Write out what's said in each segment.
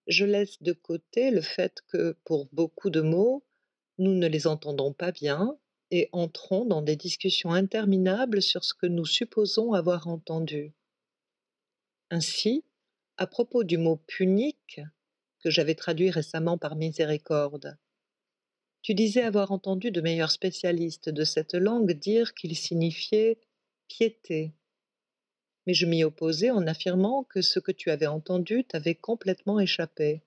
je laisse de côté le fait que, pour beaucoup de mots, nous ne les entendons pas bien et entrons dans des discussions interminables sur ce que nous supposons avoir entendu. Ainsi, à propos du mot punique, que j'avais traduit récemment par miséricorde, tu disais avoir entendu de meilleurs spécialistes de cette langue dire qu'il signifiait piété, mais je m'y opposais en affirmant que ce que tu avais entendu t'avait complètement échappé.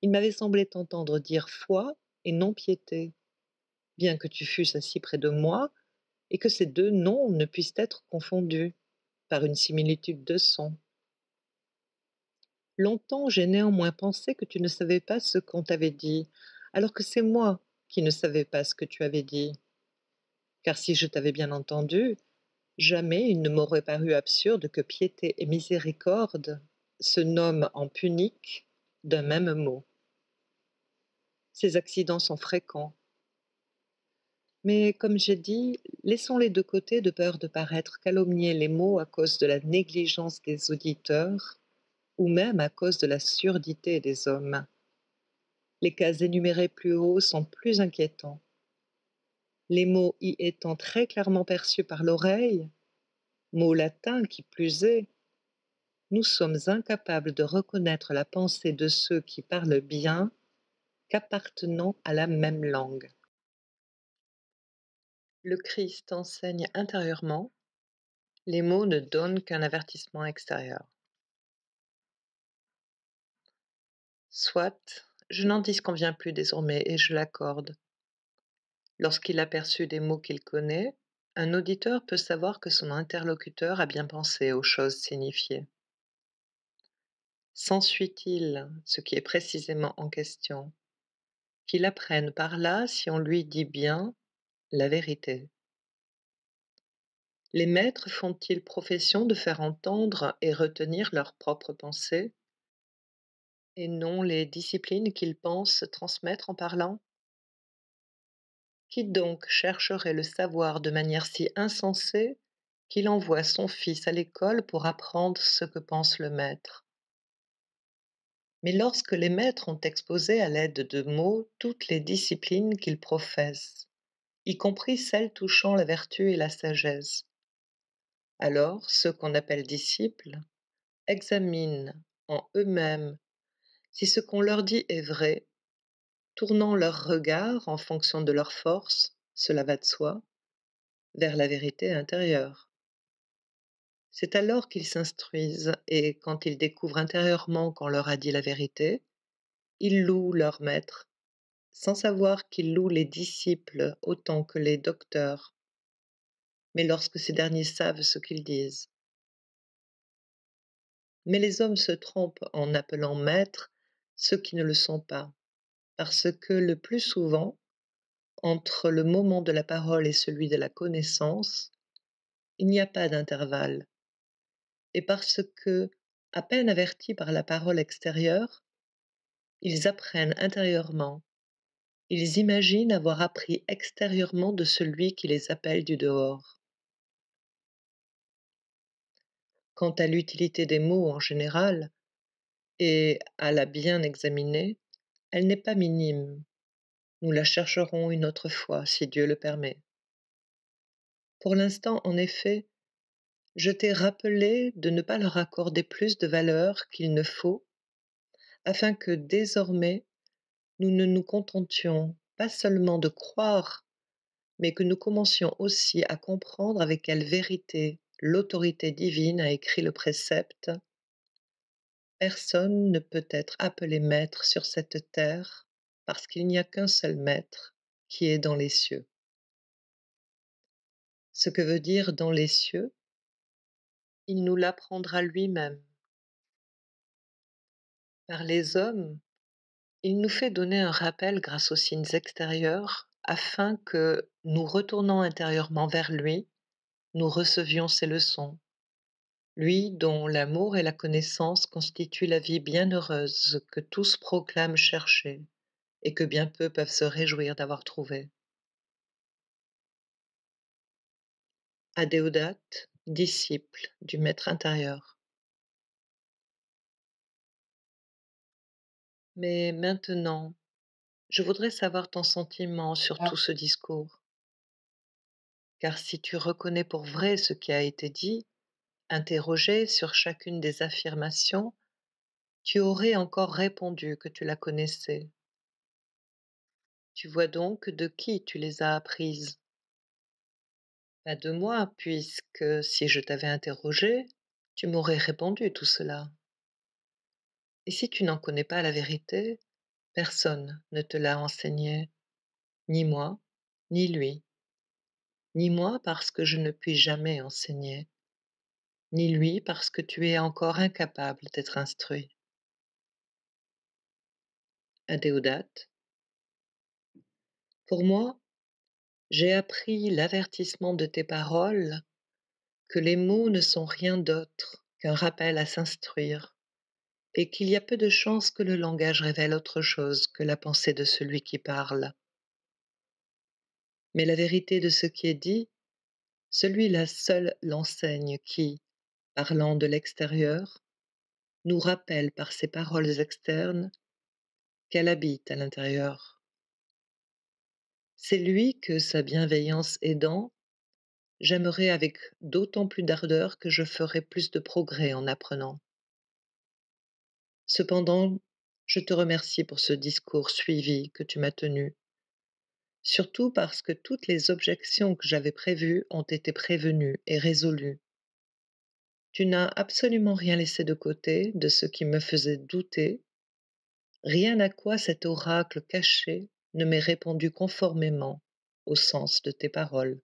Il m'avait semblé t'entendre dire foi et non piété, bien que tu fusses assis près de moi et que ces deux noms ne puissent être confondus par une similitude de son. Longtemps j'ai néanmoins pensé que tu ne savais pas ce qu'on t'avait dit, alors que c'est moi qui ne savais pas ce que tu avais dit. Car si je t'avais bien entendu, jamais il ne m'aurait paru absurde que piété et miséricorde se nomment en punique d'un même mot. Ces accidents sont fréquents. Mais comme j'ai dit, laissons-les de côté de peur de paraître calomnier les mots à cause de la négligence des auditeurs ou même à cause de la surdité des hommes. Les cas énumérés plus haut sont plus inquiétants. Les mots y étant très clairement perçus par l'oreille, mots latins qui plus est, nous sommes incapables de reconnaître la pensée de ceux qui parlent bien qu'appartenant à la même langue. Le Christ enseigne intérieurement, les mots ne donnent qu'un avertissement extérieur. Soit, je n'en disconviens plus désormais et je l'accorde. Lorsqu'il aperçut des mots qu'il connaît, un auditeur peut savoir que son interlocuteur a bien pensé aux choses signifiées. S'ensuit-il, ce qui est précisément en question, qu'il apprenne par là, si on lui dit bien, la vérité? Les maîtres font-ils profession de faire entendre et retenir leurs propres pensées, et non les disciplines qu'ils pensent transmettre en parlant? Qui donc chercherait le savoir de manière si insensée qu'il envoie son fils à l'école pour apprendre ce que pense le maître? Mais lorsque les maîtres ont exposé à l'aide de mots toutes les disciplines qu'ils professent, y compris celles touchant la vertu et la sagesse, alors ceux qu'on appelle disciples examinent en eux-mêmes si ce qu'on leur dit est vrai, tournant leur regard en fonction de leur force, cela va de soi, vers la vérité intérieure. C'est alors qu'ils s'instruisent et, quand ils découvrent intérieurement qu'on leur a dit la vérité, ils louent leur maître, sans savoir qu'ils louent les disciples autant que les docteurs, mais lorsque ces derniers savent ce qu'ils disent. Mais les hommes se trompent en appelant maîtres ceux qui ne le sont pas, parce que le plus souvent, entre le moment de la parole et celui de la connaissance, il n'y a pas d'intervalle, et parce que, à peine avertis par la parole extérieure, ils apprennent intérieurement, ils imaginent avoir appris extérieurement de celui qui les appelle du dehors. Quant à l'utilité des mots en général, et à la bien examiner, elle n'est pas minime. Nous la chercherons une autre fois, si Dieu le permet. Pour l'instant, en effet, je t'ai rappelé de ne pas leur accorder plus de valeur qu'il ne faut, afin que désormais nous ne nous contentions pas seulement de croire, mais que nous commencions aussi à comprendre avec quelle vérité l'autorité divine a écrit le précepte: personne ne peut être appelé maître sur cette terre, parce qu'il n'y a qu'un seul maître, qui est dans les cieux. Ce que veut dire dans les cieux, il nous l'apprendra lui-même. Par les hommes, il nous fait donner un rappel grâce aux signes extérieurs, afin que, nous retournant intérieurement vers lui, nous recevions ses leçons. Lui dont l'amour et la connaissance constituent la vie bienheureuse que tous proclament chercher, et que bien peu peuvent se réjouir d'avoir trouvée. Adéodat, disciple du Maître intérieur. Mais maintenant, je voudrais savoir ton sentiment sur Ah, tout ce discours. Car si tu reconnais pour vrai ce qui a été dit, interrogé sur chacune des affirmations, tu aurais encore répondu que tu la connaissais. Tu vois donc de qui tu les as apprises. Pas de moi, puisque si je t'avais interrogé, tu m'aurais répondu tout cela. Et si tu n'en connais pas la vérité, personne ne te l'a enseigné, ni moi, ni lui, ni moi parce que je ne puis jamais enseigner, ni lui parce que tu es encore incapable d'être instruit. Adéodat, pour moi, j'ai appris l'avertissement de tes paroles que les mots ne sont rien d'autre qu'un rappel à s'instruire, et qu'il y a peu de chances que le langage révèle autre chose que la pensée de celui qui parle. Mais la vérité de ce qui est dit, celui-là seul l'enseigne qui, parlant de l'extérieur, nous rappelle par ses paroles externes qu'elle habite à l'intérieur. C'est lui que, sa bienveillance aidant, j'aimerais avec d'autant plus d'ardeur que je ferai plus de progrès en apprenant. Cependant, je te remercie pour ce discours suivi que tu m'as tenu, surtout parce que toutes les objections que j'avais prévues ont été prévenues et résolues. Tu n'as absolument rien laissé de côté de ce qui me faisait douter, rien à quoi cet oracle caché ne m'ait répondu conformément au sens de tes paroles.